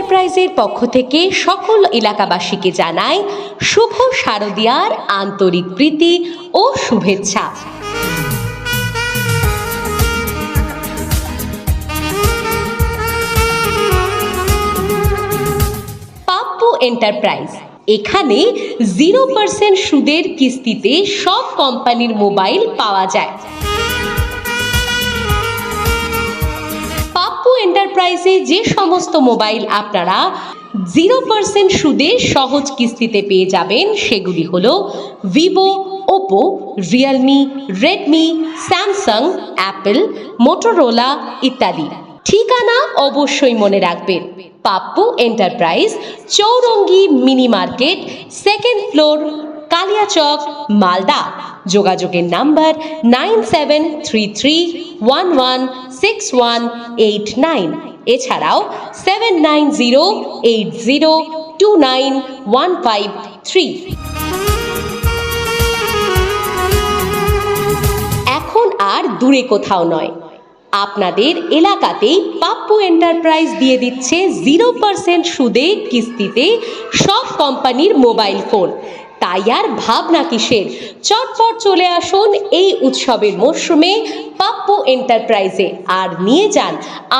এন্টারপ্রাইজের পক্ষ থেকে সকল এলাকাবাসীকে জানাই শুভ শারদীয়ার আন্তরিক প্রীতি ও শুভেচ্ছা। পাপ্পু এন্টারপ্রাইজ, এখানে 0% সুদের কিস্তিতে সব কোম্পানির মোবাইল পাওয়া যায়। পাপ্পু এন্টারপ্রাইজে যে সমস্ত মোবাইল আপনারা 0% সুদে সহজ কিস্তিতে পেয়ে যাবেন সেগুলি হলো Vivo, Oppo, Realme, Redmi, Samsung, Apple, Motorola ইত্যাদি। ঠিকানা অবশ্যই মনে রাখবেন, Pappu enterprise, Chowringhee mini market, 2nd floor, Kaliachak, Malda. যোগাযোগের নাম্বার 9733116189, এছাড়াও 7908029153। এখন আর দূরে কোথাও নয়, আপনাদের এলাকাতেই পাপ্পু এন্টারপ্রাইজ দিয়ে দিচ্ছে 0% সুদে কিস্তিতে সব কোম্পানির মোবাইল ফোন। তাই আর ভাবনা কিসের, চটপট চলে আসুন এই উৎসবের মরশুমে পাপ্পু এন্টারপ্রাইজে আর নিয়ে যান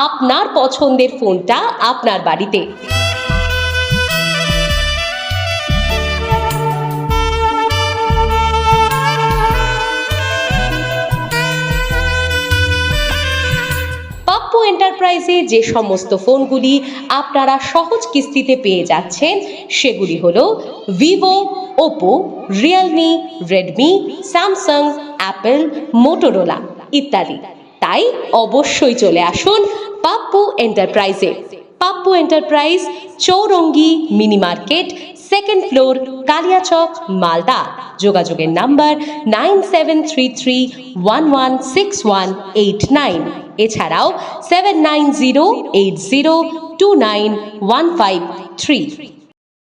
আপনার পছন্দের ফোনটা আপনার বাড়িতে। পাপ্পু এন্টারপ্রাইজে যে সমস্ত ফোনগুলি আপনারা সহজ কিস্তিতে পেয়ে যাচ্ছেন সেগুলি হলো Vivo, Oppo, Realme, Redmi, Samsung, Apple, Motorola ইত্যাদি। তাই অবশ্যই চলে আসুন পাপ্পু এন্টারপ্রাইজে। Pappu enterprise, Chowringhee mini market, 2nd floor, Kaliachak, Malda. যোগাযোগের নাম্বার 9733116189, এছাড়াও 7908029153।